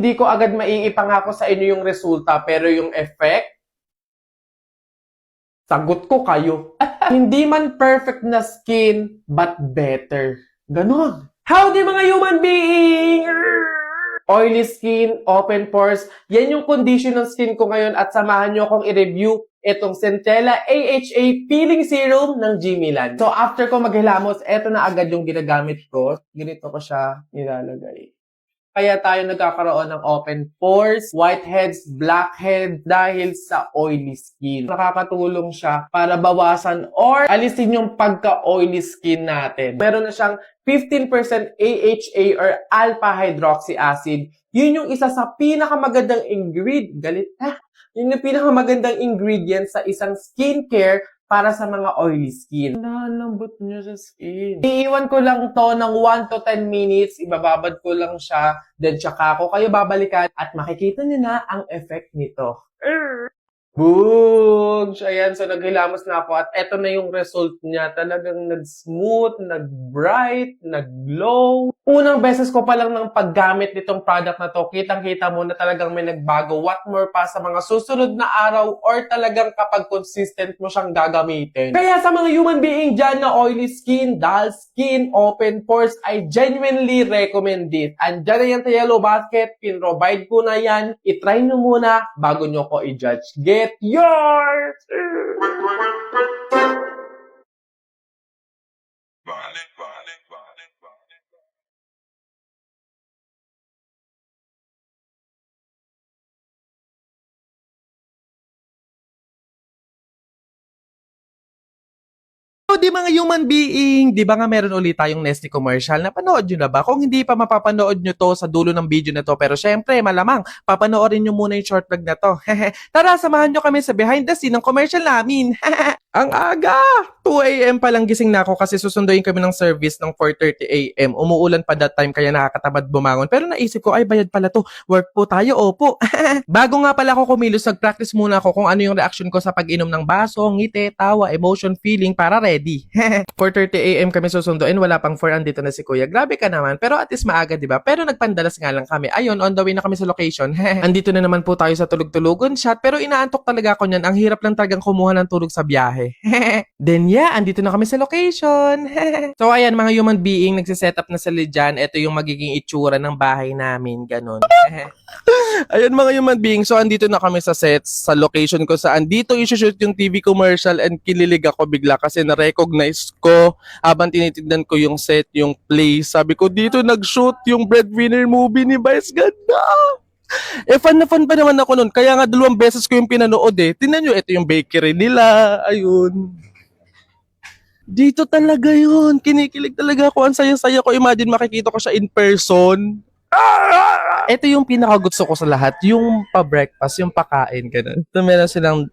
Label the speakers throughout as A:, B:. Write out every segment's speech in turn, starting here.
A: Hindi ko agad maiipangako sa inyo yung resulta, pero yung effect, sagot ko kayo. Hindi man perfect na skin, but better. Ganon. Howdy mga human being! Oily skin, open pores, yan yung condition ng skin ko ngayon at samahan nyo akong i-review itong Centella AHA Peeling Serum ng G Milan. So after ko maghilamos, eto na agad yung ginagamit ko. Ganito ko siya nilalagay. Kaya tayo nagkakaroon ng open pores, whiteheads, blackheads dahil sa oily skin. Nakakatulong siya para bawasan or alisin yung pagka-oily skin natin. Meron na siyang 15% AHA or alpha hydroxy acid. Yun yung isa sa pinakamagandang Yun yung pinakamagandang ingredient sa isang skincare para sa mga oily skin. Nalambot niya sa skin. Iiwan ko lang to ng 1 to 10 minutes. Ibababad ko lang siya. Then tsaka ko kayo babalikan at makikita niyo na ang effect nito. Boom! So, ayan. So, naghilamos na ako at eto na yung result niya. Talagang nag-smooth, nag-bright, nag-glow. Unang beses ko pa lang ng paggamit nitong product na to, kitang-kita mo na talagang may nagbago. What more pa sa mga susunod na araw or talagang kapag consistent mo siyang gagamitin. Kaya sa mga human being dyan na oily skin, dull skin, open pores, I genuinely recommend it. Andyan na yan sa Yellow Basket. Pin-provide ko na yan. I-try nyo muna bago nyo ko i-judge. Get yours!
B: So, di mga human being, di ba nga meron ulit tayong Nestle commercial? Napanood nyo na ba? Kung hindi pa mapapanood nyo to sa dulo ng video na to, pero syempre, malamang, papanoorin nyo muna yung short vlog na to. Tara, samahan nyo kami sa behind the scene ng commercial namin. Ang aga! 2 a.m. pa lang gising na ako kasi susunduin kami ng service ng 4:30 a.m. Umuulan pa that time kaya nakakatamad bumangon. Pero naisip ko, ay bayad pala to. Work po tayo, opo. Bago nga pala ako kumilos, nag-practice muna ako kung ano yung reaction ko sa pag-inom ng baso, ngiti, tawa, emotion, feeling para ready. 4:30 a.m. kami susunduin, wala pang 4, andito na si Kuya. Grabe ka naman, pero at least maaga, di ba? Pero nagpandalas nga lang kami. Ayun, on the way na kami sa location. Andito na naman po tayo sa tulog-tulugon shot, pero inaantok talaga ako niyan. Ang hirap lang talagang kumuha ng tulog sa biyahe. Then yeah, andito na kami sa location. So ayan mga human being, nagsiset up na sila dyan. Ito yung magiging itsura ng bahay namin, ganun. Ayan mga human being, so andito na kami sa set, sa location ko saan dito i-shoot yung TV commercial and kililig ako bigla kasi na-recognize ko habang tinitignan ko yung set, yung place. Sabi ko, dito nag-shoot yung Breadwinner movie ni Vice Ganda. Fan na fan pa naman ako nun. Kaya nga 2 beses ko yung pinanood eh. Tingnan nyo, ito yung bakery nila. Ayun. Dito talaga yun. Kinikilig talaga ako. Ang saya-saya ko. Imagine makikita ko siya in person. Ito yung pinakagusto ko sa lahat. Yung pa-breakfast, yung pakain. Ganun. Ito meron silang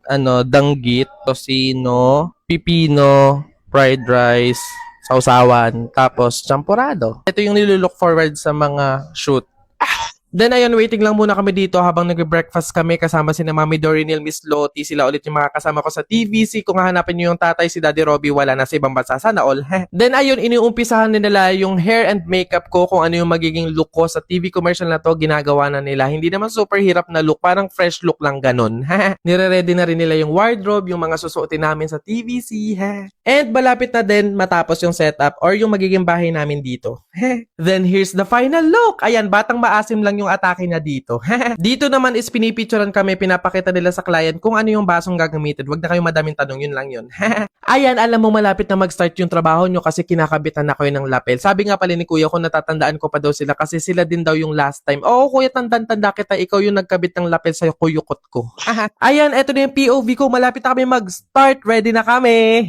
B: danggit, tosino, pipino, fried rice, sausawan, tapos champurado. Ito yung nilulook forward sa mga shoot. Then ayun, waiting lang muna kami dito habang nag-breakfast kami kasama si na Mami Dorinil, Miss Lottie, sila ulit yung mga kasama ko sa TVC. Kung hahanapin nyo yung tatay, si Daddy Robbie, wala na sa ibang bansa. Sana all. Then ayun, iniumpisahan nila yung hair and makeup ko, kung ano yung magiging look ko sa TV commercial na to, ginagawa na nila. Hindi naman super hirap na look, parang fresh look lang ganun. Nire-ready na rin nila yung wardrobe, yung mga susuotin namin sa TVC. And malapit na din matapos yung setup or yung magiging bahay namin dito. Then here's the final look. Ayan, batang maasim lang yung atake na dito. Dito naman is pinipicturean kami, pinapakita nila sa client kung ano yung basong gagamitin. Huwag na kayong madaming tanong, yun lang yun. Ayan, alam mo malapit na mag-start yung trabaho nyo kasi kinakabitan na kayo ng lapel. Sabi nga pala ni Kuya kung natatandaan ko pa daw sila kasi sila din daw yung last time. Oo, Kuya, tanda kita, ikaw yung nagkabit ng lapel sa kuyukot ko. Ayan, eto na yung POV ko, malapit na kami mag-start. Ready na kami.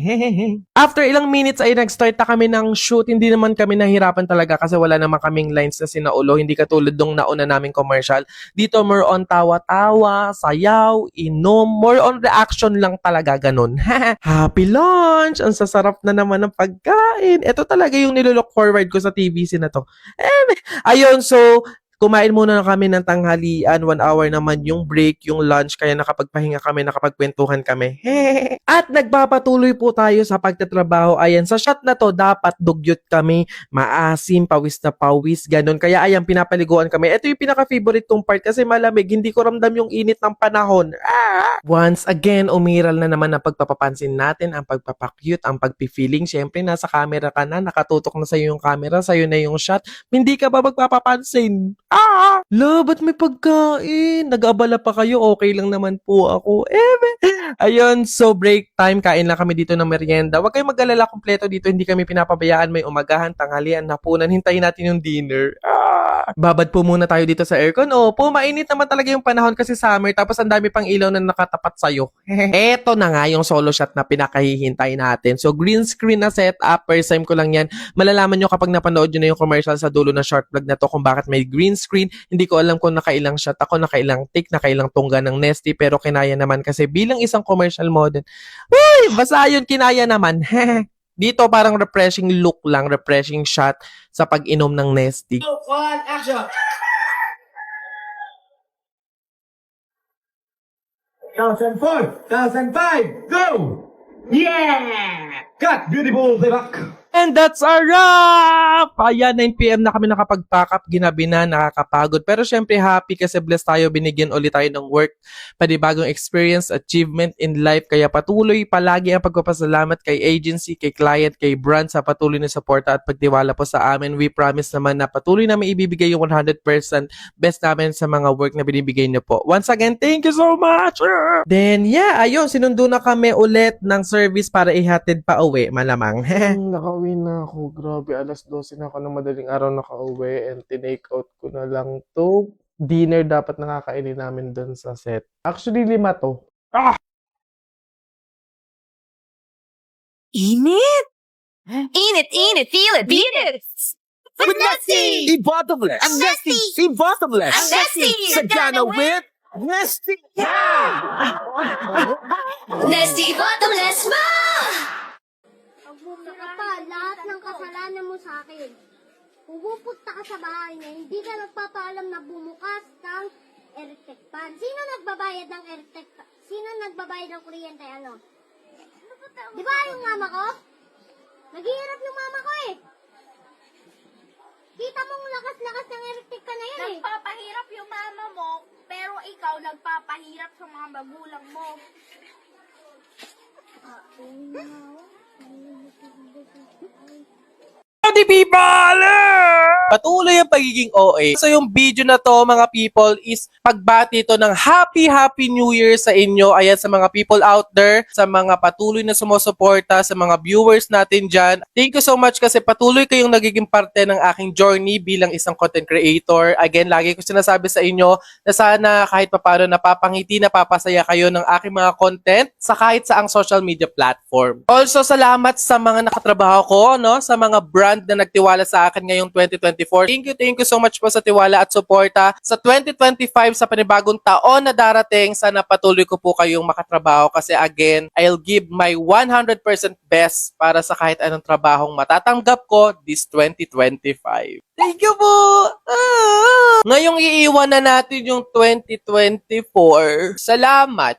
B: After ilang minutes ay nag-start na kami ng shoot. Hindi naman kami nahirapan talaga kasi wala naman kaming lines na sinaulo. Hindi katulad nung nauna naming commercial. Dito more on tawa-tawa, sayaw, inom, more on reaction lang talaga ganun. Happy lunch! Ang sasarap na naman ng pagkain. Ito talaga yung nilook forward ko sa TVC na to. Ayun, so Kumain muna kami ng tanghalian, 1 hour naman yung break, yung lunch, kaya nakapagpahinga kami, nakapagkwentuhan kami. At nagpapatuloy po tayo sa pagtatrabaho. Ayan, sa shot na to, dapat dugyot kami, maasim, pawis na pawis, ganun. Kaya ayan, pinapaliguan kami. Ito yung pinaka-favorite kong part kasi malamig, hindi ko ramdam yung init ng panahon. Once again, umiral na naman ang pagpapapansin natin, ang pagpapakyut, ang pagpifeeling. Siyempre, nasa camera ka na, nakatutok na sa'yo yung camera, sa'yo na yung shot. Hindi ka ba magpapapansin? La, ba't may pagkain? Nag-abala pa kayo, okay lang naman po ako. Ayun, so break time, kain lang kami dito ng merienda. Huwag kayong mag-alala, kompleto dito, hindi kami pinapabayaan. May umagahan, tanghalian, hapunan, hintayin natin yung dinner. Babad po muna tayo dito sa aircon. Opo, mainit naman talaga yung panahon kasi summer, tapos ang dami pang ilaw na nakatapat sa'yo. Eto na nga yung solo shot na pinakahihintay natin. So green screen na setup, first time ko lang yan. Malalaman nyo kapag napanood nyo na yung commercial sa dulo ng short vlog na to kung bakit may green screen. Hindi ko alam kung nakailang shot ako, nakailang take, nakailang tungga ng Nesty, pero kinaya naman kasi bilang isang commercial model. Uy, basta yun, kinaya naman. Dito parang refreshing look lang, refreshing shot sa pag-inom ng Nesty.
C: 1, action! 1004, 1005, go! Yeah! Cut! Beautiful, diba?
B: And that's a wrap! Ayan, 9 PM na kami nakapag-pack up, ginabi na, nakakapagod. Pero syempre happy kasi blessed tayo, binigyan ulit tayo ng work, panibagong experience, achievement in life. Kaya patuloy palagi ang pagpapasalamat kay agency, kay client, kay brand sa patuloy na suporta at pagtiwala po sa amin. We promise naman na patuloy namin ibibigay yung 100% best namin sa mga work na binibigay niyo po. Once again, thank you so much! Then yeah, ayun, sinundo na kami ulit ng service para ihatid pa uwi, malamang.
A: Nakauwi na ako. Grabe, alas 12 na ako ng madaling araw nakauwi and tinake out ko na lang to. Dinner dapat nakakainin namin dun sa set. Actually, 5 to.
D: Init? Init, feel it, beat it! With Nesty!
C: E-bottomless!
D: Ang Nesty!
C: E-bottomless!
D: Ang Nesty!
C: Sagana with Nesty!
D: Nesty bottomless mo!
E: Saka pa, lahat ng kasalanan mo sa akin. Pumupunta ka sa bahay na hindi ka nagpapaalam na bumukas ng electric fan. Sino nagbabayad ng electric fan? Sino nagbabayad ng kuryente? Ano? Di ba yung mama ko? Naghihirap yung mama ko eh. Kita mong lakas-lakas ng electric fan na yun eh.
F: Nagpapahirap yung mama mo, pero ikaw nagpapahirap sa mga magulang mo.
B: Howdy people! Patuloy ang pagiging OA. So yung video na to mga people is pagbati to ng Happy New Year sa inyo. Ayan sa mga people out there, sa mga patuloy na sumusuporta, sa mga viewers natin dyan. Thank you so much kasi patuloy kayong nagiging parte ng aking journey bilang isang content creator. Again, lagi ko sinasabi sa inyo na sana kahit papano napapangiti, napapasaya kayo ng aking mga content sa kahit saang social media platform. Also, salamat sa mga nakatrabaho ko, no? Sa mga brand na nagtiwala sa akin ngayong 2024. Thank you so much po sa tiwala at suporta. Sa 2025, sa panibagong taon na darating, sana patuloy ko po kayong makatrabaho kasi again, I'll give my 100% best para sa kahit anong trabahong matatanggap ko this 2025. Thank you po! Ngayong iiwan na natin yung 2024. Salamat!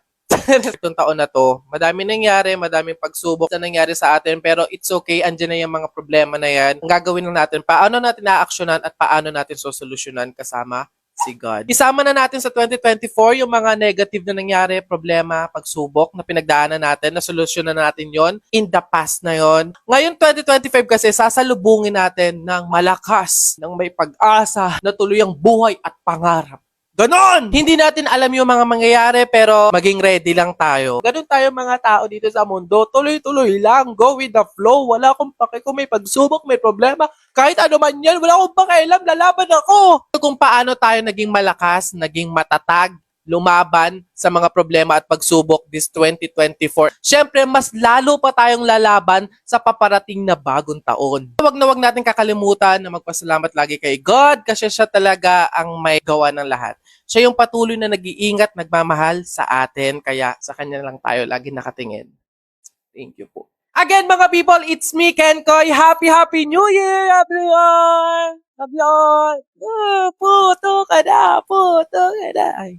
B: Itong taon na to, madami nangyari, madaming pagsubok na nangyari sa atin, pero it's okay, andyan na yung mga problema na yan. Ang gagawin lang natin, paano natin na-actionan at paano natin sosolusyonan kasama si God. Isama na natin sa 2024 yung mga negative na nangyari, problema, pagsubok na pinagdaanan natin, na solusyonan natin yon in the past na yon. Ngayon 2025 kasi sasalubungin natin ng malakas, ng may pag-asa, na tuloy ang buhay at pangarap. Ganon! Hindi natin alam yung mga mangyayari pero maging ready lang tayo. Ganon tayo mga tao dito sa mundo. Tuloy-tuloy lang. Go with the flow. Wala akong pake kung may pagsubok, may problema. Kahit ano man yan, wala akong pakialam. Lalaban ako. Kung paano tayo naging malakas, naging matatag, lumaban sa mga problema at pagsubok this 2024. Siyempre, mas lalo pa tayong lalaban sa paparating na bagong taon. Huwag na huwag natin kakalimutan na magpasalamat lagi kay God kasi siya talaga ang may gawa ng lahat. Siya yung patuloy na nag-iingat, nagmamahal sa atin, kaya sa kanya lang tayo lagi nakatingin. Thank you po. Again, mga people, it's me, Ken Koy. Happy New Year, everyone! Everyone! Puto ka na! Puto ka na! Ay.